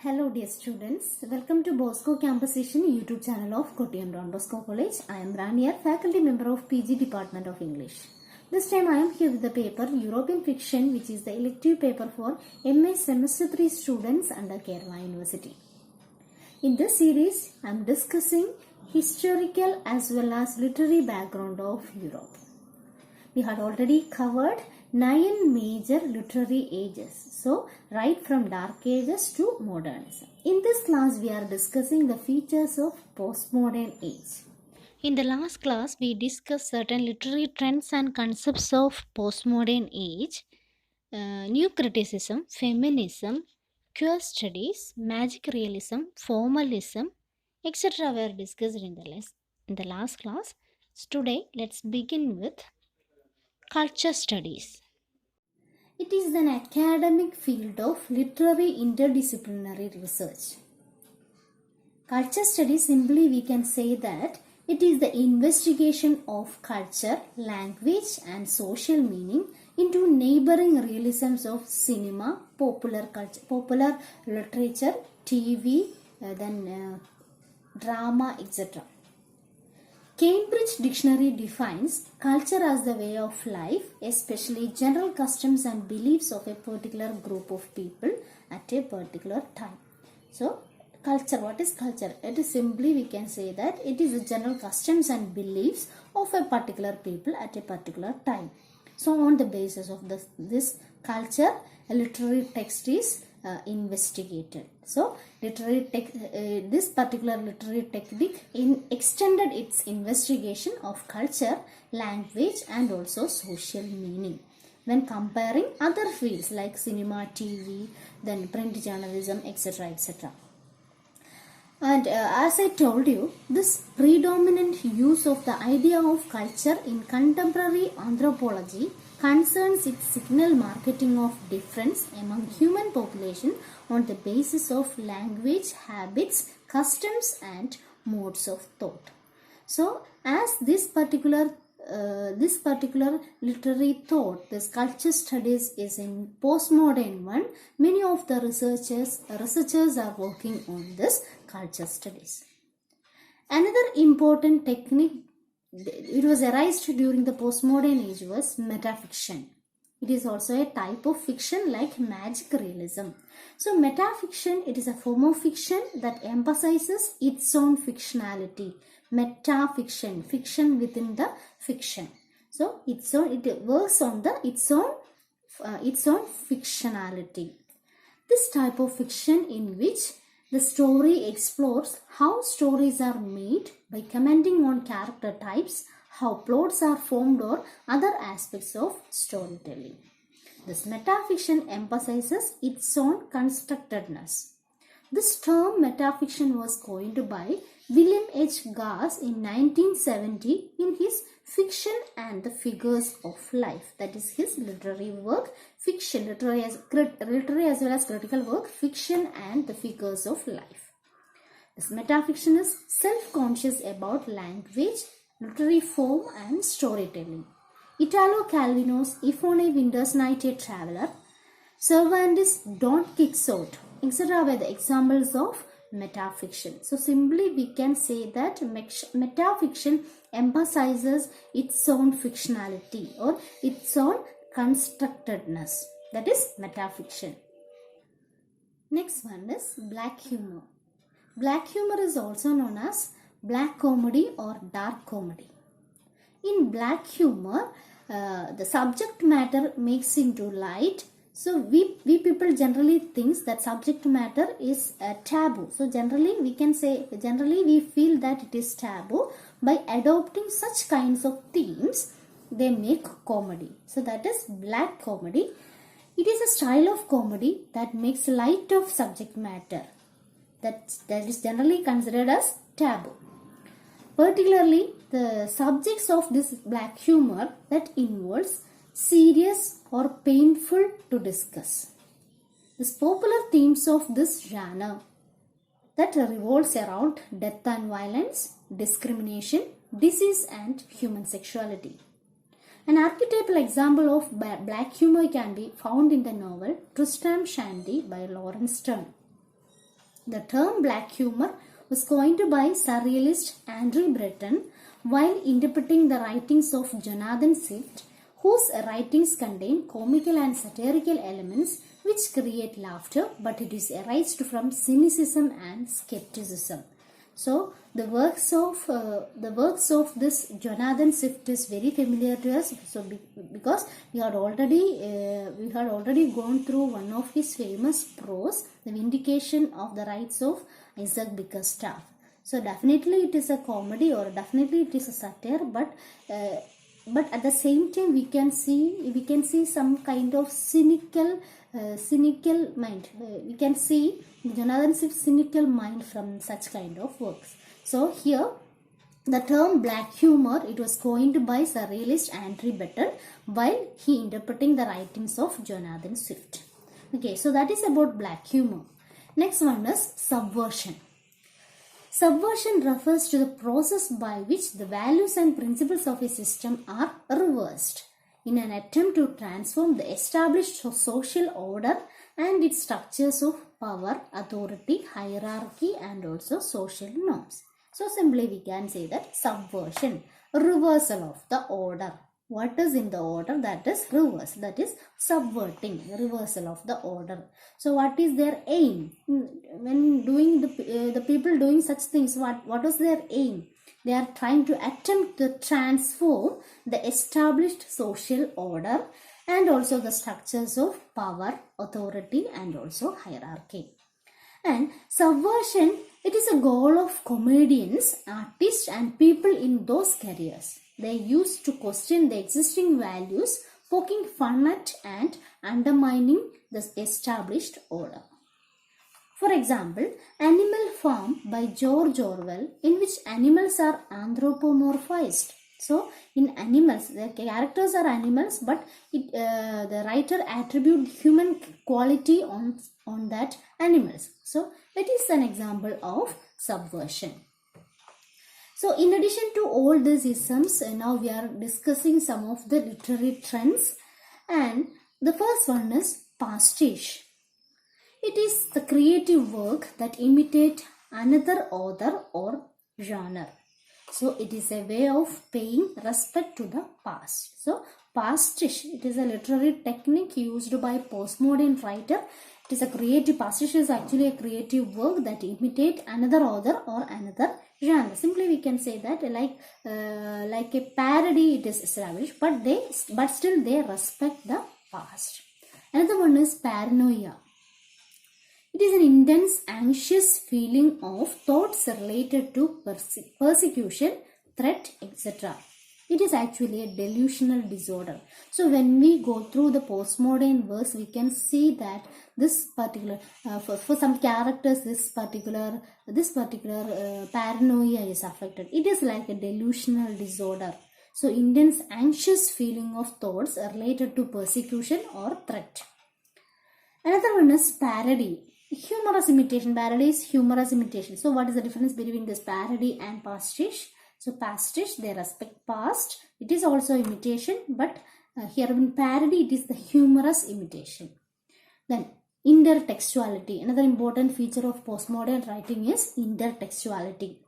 Hello dear students, welcome to Bosco Campusation YouTube channel of Kottayam Don Bosco College. I am Ranier, faculty member of PG Department of English. This time I am here with the paper European Fiction, which is the elective paper for MA Semester 3 students under Kerala University. In this series, I am discussing historical as well as literary background of Europe. We had already covered 9 major literary ages. So, right from Dark Ages to Modernism. In this class, we are discussing the features of postmodern age. In the last class, we discussed certain literary trends and concepts of postmodern age, new criticism, feminism, queer studies, magic realism, formalism, etc. were discussed in the last class. So today, let's begin with culture studies. It is an academic field of literary interdisciplinary research. Culture studies, simply we can say that it is the investigation of culture, language and social meaning into neighboring realisms of cinema, popular culture, popular literature, TV, drama, etc. Cambridge Dictionary defines culture as the way of life, especially general customs and beliefs of a particular group of people at a particular time. So, culture, what is culture? It is simply we can say that it is the general customs and beliefs of a particular people at a particular time. So, on the basis of this culture, a literary text is investigated. So, this particular literary technique extended its investigation of culture, language and also social meaning when comparing other fields like cinema, TV, then print journalism, etc. etc. And as I told you, this predominant use of the idea of culture in contemporary anthropology concerns its signal marketing of difference among human population on the basis of language, habits, customs and modes of thought. So, as this particular literary thought, this culture studies is in postmodern one, many of the researchers are working on this culture studies. Another important technique, it was arised during the postmodern age, was metafiction. It is also a type of fiction like magic realism. So metafiction, it is a form of fiction that emphasizes its own fictionality. Metafiction, fiction within the fiction. So it works on its own fictionality. This type of fiction in which the story explores how stories are made by commenting on character types, how plots are formed or other aspects of storytelling. This metafiction emphasizes its own constructedness. This term metafiction was coined by William H. Gass in 1970 in his Fiction and the Figures of Life. That is his literary work, fiction, literary as well as critical work, Fiction and the Figures of Life. This metafiction is self-conscious about language, literary form and storytelling. Italo Calvino's If on a Winter's Night a Traveler, Cervantes' Don Quixote, etc. were the examples of metafiction. So simply we can say that metafiction emphasizes its own fictionality or its own constructedness. That is metafiction. Next one is black humor. Black humor is also known as black comedy or dark comedy. In black humor, the subject matter makes into light. So we people generally think that subject matter is taboo. So generally we feel that it is taboo. By adopting such kinds of themes, they make comedy. So that is black comedy. It is a style of comedy that makes light of subject matter that is generally considered as taboo. Particularly the subjects of this black humor that involves serious or painful to discuss. These popular themes of this genre that revolves around death and violence, discrimination, disease and human sexuality. An archetypal example of black humor can be found in the novel Tristram Shandy by Laurence Sterne. The term black humor was coined by surrealist Andrew Breton while interpreting the writings of Jonathan Swift, whose writings contain comical and satirical elements which create laughter, but it is arised from cynicism and skepticism. So the works of this Jonathan Swift is very familiar to us. So because we had already gone through one of his famous prose, The Vindication of the Rights of Isaac Bickerstaff. So definitely it is a comedy, or definitely it is a satire, but at the same time we can see some kind of cynical mind. We can see Jonathan Swift's cynical mind from such kind of works. So here the term black humor, it was coined by surrealist Andrew Breton while he interpreting the writings of Jonathan Swift. Okay, so that is about black humor. Next one is subversion. Subversion refers to the process by which the values and principles of a system are reversed in an attempt to transform the established social order and its structures of power, authority, hierarchy, and also social norms. So simply we can say that subversion, reversal of the order. What is in the order? That is reverse. That is subverting, reversal of the order. So what is their aim? When doing the people doing such things, what was their aim? They are trying to attempt to transform the established social order and also the structures of power, authority, and also hierarchy. And subversion, it is a goal of comedians, artists, and people in those careers. They used to question the existing values, poking fun at and undermining the established order. For example, Animal Farm by George Orwell, in which animals are anthropomorphized. So, in animals, the characters are animals, but the writer attributes human quality on that animals. So, it is an example of subversion. So, in addition to all these isms, now we are discussing some of the literary trends, and the first one is pastiche. It is the creative work that imitate another author or genre. So it is a way of paying respect to the past. So pastiche, it is a literary technique used by postmodern writer. It is a creative, pastiche is actually a creative work that imitate another author or another genre. Simply we can say that like a parody it is established, but still they respect the past. Another one is paranoia. It is an intense, anxious feeling of thoughts related to persecution, threat, etc. It is actually a delusional disorder. So when we go through the postmodern works, we can see that this particular, for some characters, this particular paranoia is affected. It is like a delusional disorder. So intense, anxious feeling of thoughts related to persecution or threat. Another one is parody. Humorous imitation. Parody is humorous imitation. So what is the difference between this parody and pastiche? So pastiche, they respect past. It is also imitation, but here in parody, it is the humorous imitation. Then intertextuality. Another important feature of postmodern writing is intertextuality.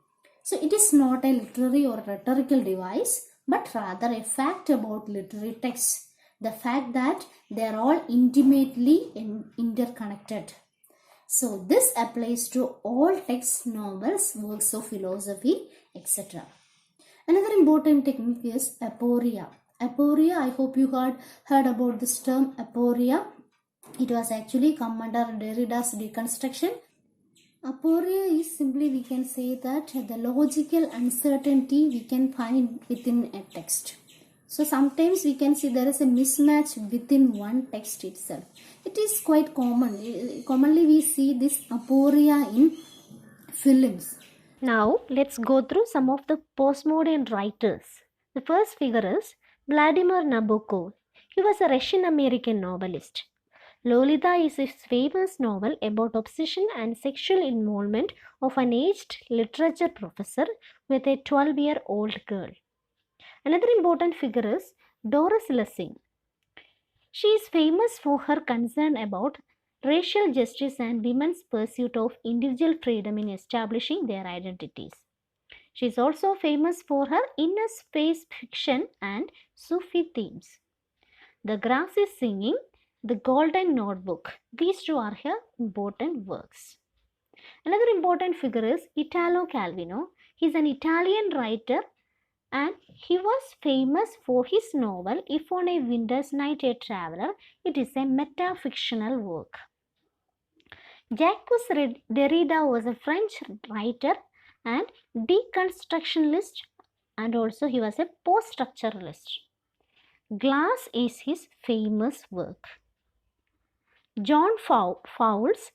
So it is not a literary or rhetorical device, but rather a fact about literary texts. The fact that they are all intimately interconnected. So this applies to all texts, novels, works of philosophy, etc. Another important technique is aporia. Aporia, I hope you had heard about this term aporia. It was actually come under Derrida's deconstruction. Aporia is simply, we can say that the logical uncertainty we can find within a text. So sometimes we can see there is a mismatch within one text itself. It is quite common. Commonly we see this aporia in films. Now let's go through some of the postmodern writers. The first figure is Vladimir Nabokov. He was a Russian-American novelist. Lolita is his famous novel about obsession and sexual involvement of an aged literature professor with a 12-year-old girl. Another important figure is Doris Lessing. She is famous for her concern about racial justice and women's pursuit of individual freedom in establishing their identities. She is also famous for her inner space fiction and Sufi themes. The Grass is Singing, The Golden Notebook. These two are her important works. Another important figure is Italo Calvino. He is an Italian writer and he was famous for his novel If on a Winter's Night a Traveler. It is a meta-fictional work. Jacques Derrida was a French writer and deconstructionist, and also he was a post-structuralist. Glass is his famous work. John Fowles,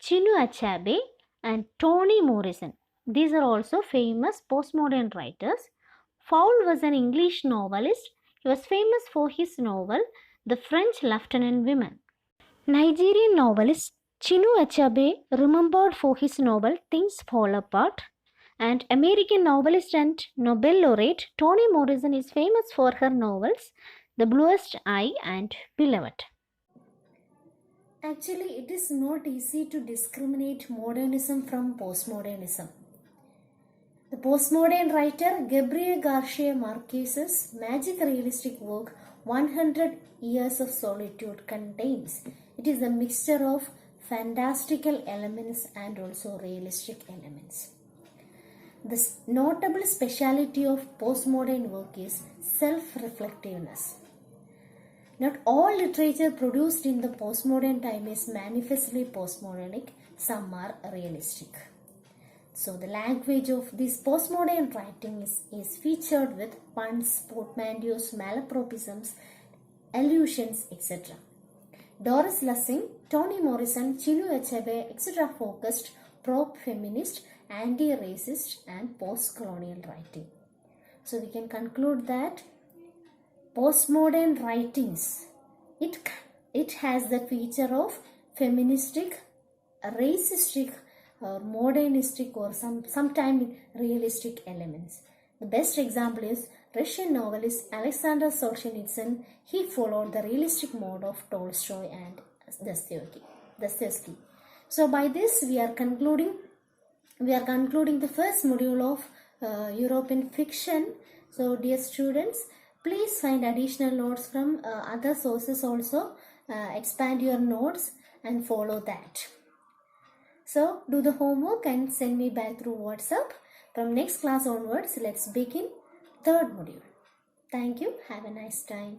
Chinua Achebe and Toni Morrison. These are also famous postmodern writers. Fowles was an English novelist. He was famous for his novel The French Lieutenant Women. Nigerian novelist Chinua Achebe, remembered for his novel Things Fall Apart, and American novelist and Nobel laureate Toni Morrison is famous for her novels The Bluest Eye and Beloved. Actually, it is not easy to discriminate modernism from postmodernism. The postmodern writer Gabriel Garcia Marquez's magic realistic work 100 Years of Solitude contains. It is a mixture of fantastical elements and also realistic elements. The notable speciality of postmodern work is self-reflectiveness. Not all literature produced in the postmodern time is manifestly postmodernic, some are realistic. So the language of this postmodern writing is featured with puns, portmanteaus, malapropisms, allusions, etc. Doris Lessing, Toni Morrison, Chinua Achebe, etc. focused pro-feminist, anti-racist and post-colonial writing. So we can conclude that postmodern writings, it has the feature of feministic, racistic, or modernistic, or sometime realistic elements. The best example is Russian novelist Alexander Solzhenitsyn. He followed the realistic mode of Tolstoy and Dostoevsky. So by this we are concluding the first module of European fiction. So dear students, please find additional notes from other sources also. Expand your notes and follow that. So do the homework and send me back through WhatsApp. From next class onwards, let's begin third module. Thank you. Have a nice time.